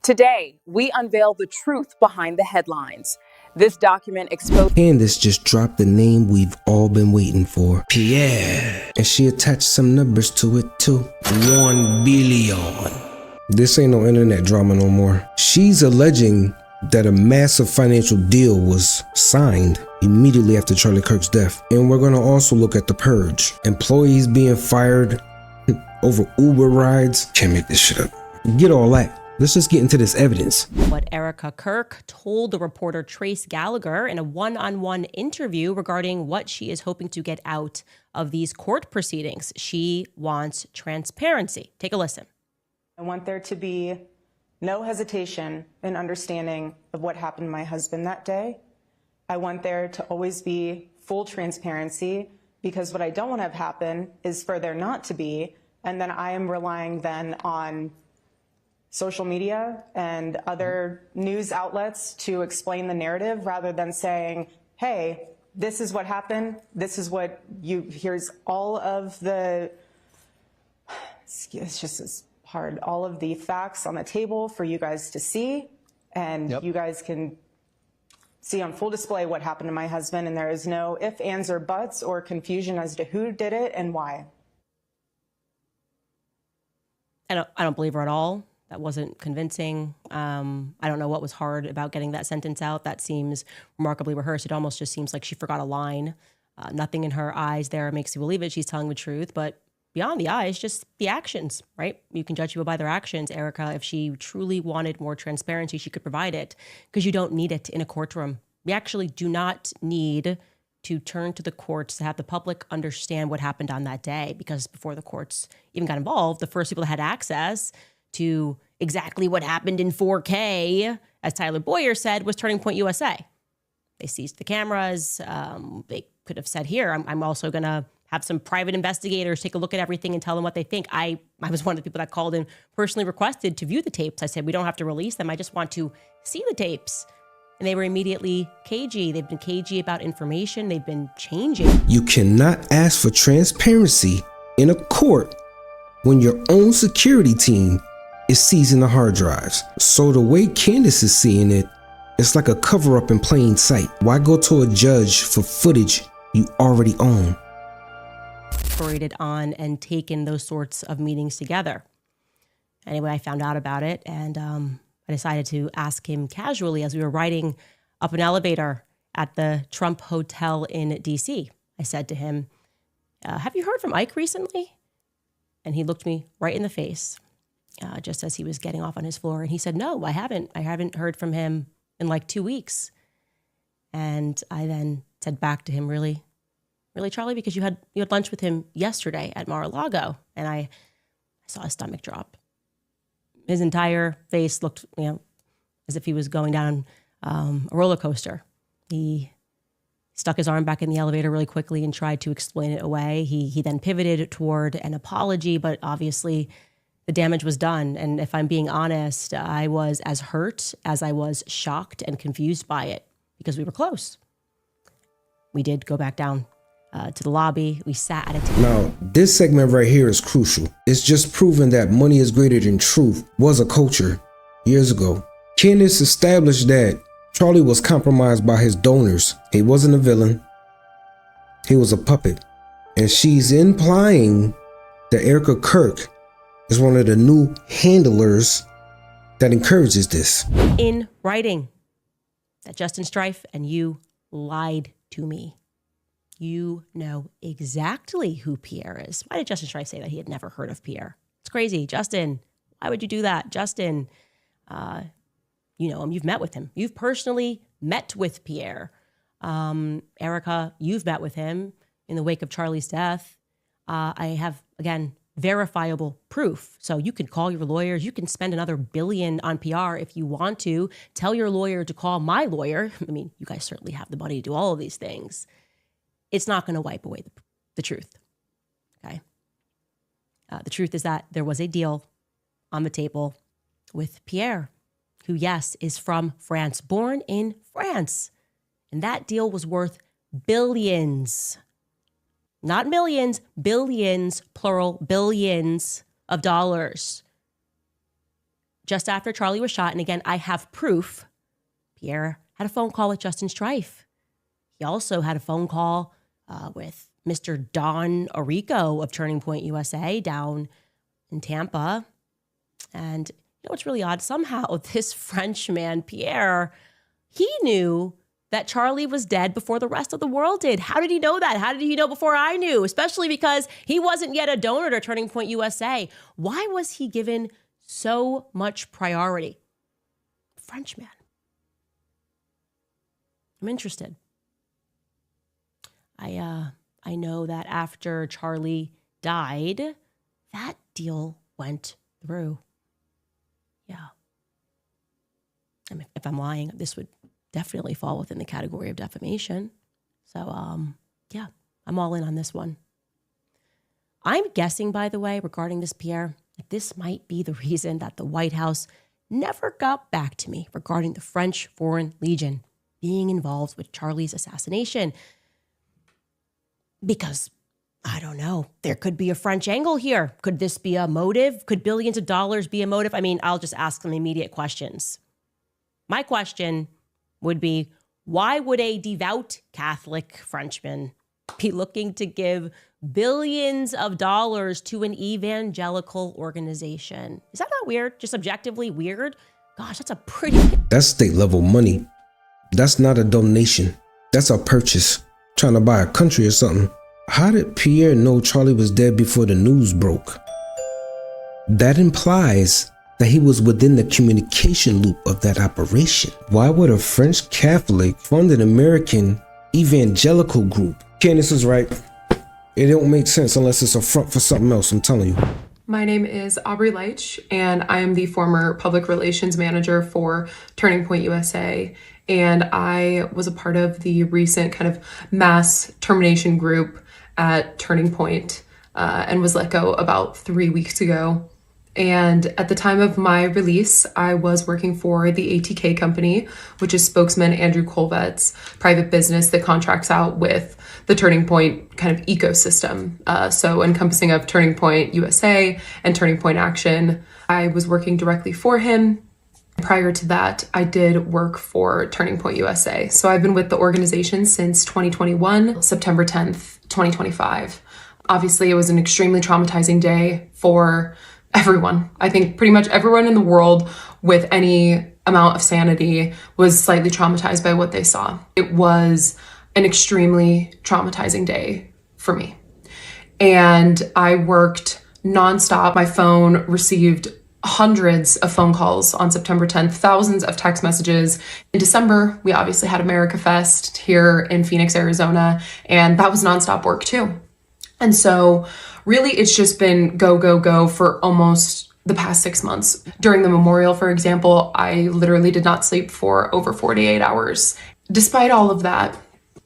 Today, we unveil the truth behind the headlines. This document exposed... Candace just dropped the name we've all been waiting for, Pierre. And she attached some numbers to it too. 1 billion. This ain't no internet drama no more. She's alleging that a massive financial deal was signed immediately after Charlie Kirk's death. And we're gonna also look at the Purge. Employees being fired over Uber rides. Can't make this shit up. Get all that. Let's just get into this evidence. What Erika Kirk told the reporter Trace Gallagher in a one-on-one interview regarding what she is hoping to get out of these court proceedings. She wants transparency. Take a listen. I want there to be no hesitation in understanding of what happened to my husband that day. I want there to always be full transparency, because what I don't want to have happen is for there not to be, and then I am relying then on social media and other news outlets to explain the narrative rather than saying, hey, this is what happened. This is what here's all of the, it's just as hard, all of the facts on the table for you guys to see. And you guys can see on full display what happened to my husband. And there is no ifs, ands, or buts or confusion as to who did it and why. I don't believe her at all. That wasn't convincing. I don't know what was hard about getting that sentence out. That seems remarkably rehearsed. It almost just seems like she forgot a line. Nothing in her eyes there makes you believe it. She's telling the truth. But beyond the eyes, just the actions, right? You can judge people by their actions. Erika, if she truly wanted more transparency, she could provide it, because you don't need it in a courtroom. We actually do not need to turn to the courts to have the public understand what happened on that day, because before the courts even got involved, the first people that had access to exactly what happened in 4K, as Tyler Boyer said, was Turning Point USA. They seized the cameras. They could have said, here, I'm also going to have some private investigators take a look at everything and tell them what they think. I was one of the people that called and personally requested to view the tapes. I said, we don't have to release them. I just want to see the tapes. And they were immediately cagey. They've been cagey about information. They've been changing. You cannot ask for transparency in a court when your own security team is seizing the hard drives. So the way Candace is seeing it, it's like a cover-up in plain sight. Why go to a judge for footage you already own? Operated on and taken those sorts of meetings together. Anyway, I found out about it, and I decided to ask him casually as we were riding up an elevator at the Trump Hotel in DC. I said to him, have you heard from Ike recently? And he looked me right in the face, just as he was getting off on his floor. And he said, no, I haven't. I haven't heard from him in like 2 weeks. And I then said back to him, really, Charlie, because you had lunch with him yesterday at Mar-a-Lago. And I saw his stomach drop. His entire face looked, as if he was going down a roller coaster. He stuck his arm back in the elevator really quickly and tried to explain it away. He then pivoted toward an apology, but obviously the damage was done. And if I'm being honest, I was as hurt as I was shocked and confused by it, because we were close. We did go back down to the lobby. We sat at a table. Now, this segment right here is crucial. It's just proven that money is greater than truth was a culture years ago. Candace established that Charlie was compromised by his donors. He wasn't a villain. He was a puppet. And she's implying that Erika Kirk is one of the new handlers that encourages this. In writing, that Justin Strife and you lied to me. You know exactly who Pierre is. Why did Justin Strife say that he had never heard of Pierre? It's crazy. Justin, why would you do that? Justin, you know him. You've met with him. You've personally met with Pierre. Erika, you've met with him in the wake of Charlie's death. I have, again, verifiable proof. So you can call your lawyers. You can spend another $1 billion on PR if you want to. Tell your lawyer to call my lawyer. I mean, you guys certainly have the money to do all of these things. It's not going to wipe away the truth, okay? The truth is that there was a deal on the table with Pierre, who, yes, is from France, born in France. And that deal was worth billions, not millions, billions, plural, billions of dollars. just after Charlie was shot, and again, I have proof, Pierre had a phone call with Justin Strife. He also had a phone call with Mr. Don Orico of Turning Point USA down in Tampa. And you know what's really odd? Somehow this Frenchman, Pierre, he knew that Charlie was dead before the rest of the world did. How did he know that? How did he know before I knew? Especially because he wasn't yet a donor to Turning Point USA. Why was he given so much priority? Frenchman. I'm interested. I know that after Charlie died, that deal went through. Yeah. I mean, if I'm lying, this would definitely fall within the category of defamation. So, yeah, I'm all in on this one. I'm guessing, by the way, regarding this, Pierre, that this might be the reason that the White House never got back to me regarding the French Foreign Legion being involved with Charlie's assassination. Because, I don't know, there could be a French angle here. Could this be a motive? Could billions of dollars be a motive? I mean, I'll just ask some immediate questions. My question would be, why would a devout Catholic Frenchman be looking to give billions of dollars to an evangelical organization? Is that not weird? Just objectively weird? Gosh, that's a pretty... That's state level money. That's not a donation. That's a purchase. Trying to buy a country or something. How did Pierre know Charlie was dead before the news broke? That implies that he was within the communication loop of that operation. Why would a French Catholic fund an American Evangelical group? Candace is right. It don't make sense unless it's a front for something else, I'm telling you. My name is Aubrey Lech, and I am the former public relations manager for Turning Point USA. And I was a part of the recent kind of mass termination group at Turning Point, and was let go about 3 weeks ago. And at the time of my release, I was working for the ATK company, which is spokesman Andrew Colvet's private business that contracts out with the Turning Point kind of ecosystem. So encompassing of Turning Point USA and Turning Point Action. I was working directly for him. Prior to that, I did work for Turning Point USA. So I've been with the organization since 2021, September 10th, 2025. Obviously, it was an extremely traumatizing day for everyone. I think pretty much everyone in the world with any amount of sanity was slightly traumatized by what they saw. It was an extremely traumatizing day for me. And I worked nonstop. My phone received hundreds of phone calls on September 10th, thousands of text messages. In December, we obviously had America Fest here in Phoenix, Arizona, and that was nonstop work too. And so really it's just been go, go, go for almost the past 6 months. During the memorial, for example, I literally did not sleep for over 48 hours. Despite all of that,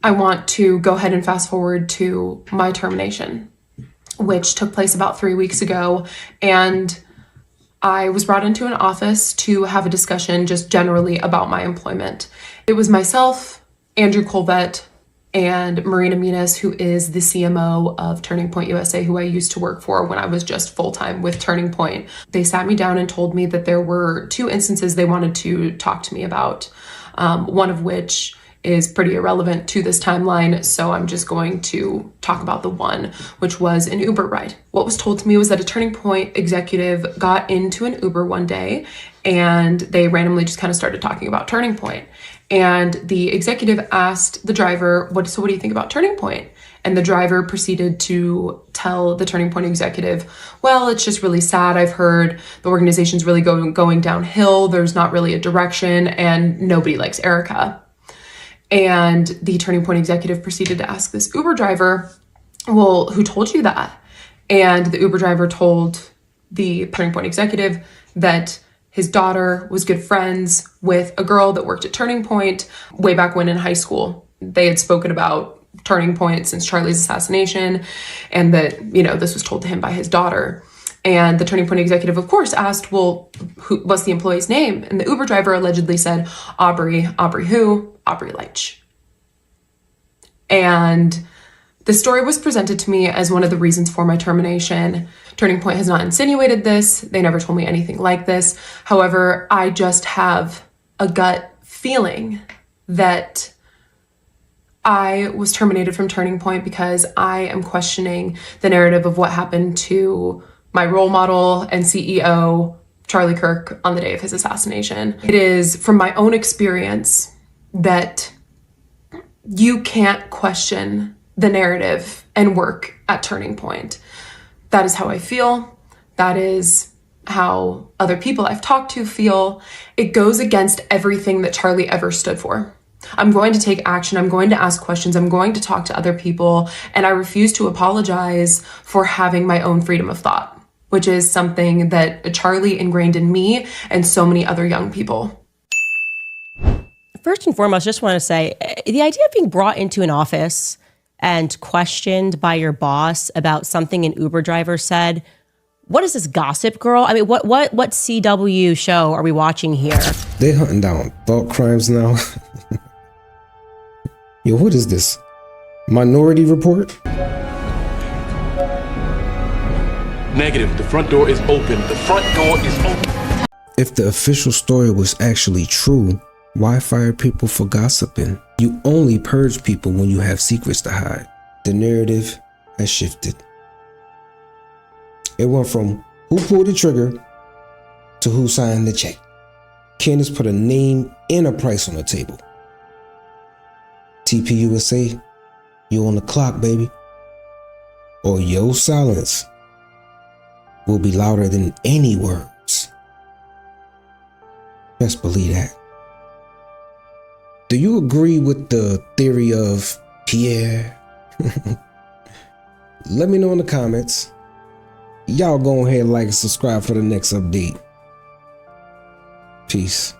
I want to go ahead and fast forward to my termination, which took place about 3 weeks ago. And I was brought into an office to have a discussion just generally about my employment. It was myself, Andrew Colvet, and Marina Minas, who is the CMO of Turning Point USA, who I used to work for when I was just full-time with Turning Point. They sat me down and told me that there were 2 instances they wanted to talk to me about, one of which is pretty irrelevant to this timeline, so I'm just going to talk about the one, which was an Uber ride. What was told to me was that a Turning Point executive got into an Uber one day, and they randomly just kind of started talking about Turning Point. And the executive asked the driver, what do you think about Turning Point? And the driver proceeded to tell the Turning Point executive, well, it's just really sad. I've heard the organization's really going downhill. There's not really a direction, and nobody likes Erika. And the Turning Point executive proceeded to ask this Uber driver, well, who told you that? And the Uber driver told the Turning Point executive that his daughter was good friends with a girl that worked at Turning Point way back when in high school. They had spoken about Turning Point since Charlie's assassination, and that, you know, this was told to him by his daughter. And the Turning Point executive, of course, asked, well, what's the employee's name? And the Uber driver allegedly said, Aubrey who? Aubrey Lech. And the story was presented to me as one of the reasons for my termination. Turning Point has not insinuated this. They never told me anything like this. However, I just have a gut feeling that I was terminated from Turning Point because I am questioning the narrative of what happened to my role model and CEO, Charlie Kirk, on the day of his assassination. It is from my own experience that you can't question the narrative and work at Turning Point. That is how I feel. That is how other people I've talked to feel. It goes against everything that Charlie ever stood for. I'm going to take action. I'm going to ask questions. I'm going to talk to other people. And I refuse to apologize for having my own freedom of thought, which is something that Charlie ingrained in me and so many other young people. First and foremost, just want to say the idea of being brought into an office and questioned by your boss about something an Uber driver said. What is this, Gossip Girl? I mean, what CW show are we watching here? They hunting down thought crimes now. Yo, what is this? Minority Report? Negative. The front door is open. The front door is open. If the official story was actually true, why fire people for gossiping? You only purge people when you have secrets to hide. The narrative has shifted. It went from who pulled the trigger to who signed the check. Candace put a name and a price on the table. TPUSA, you on the clock, baby. Or your silence will be louder than any words. Best believe that. Do you agree with the theory of Pierre? Let me know in the comments. Y'all go ahead and like and subscribe for the next update. Peace.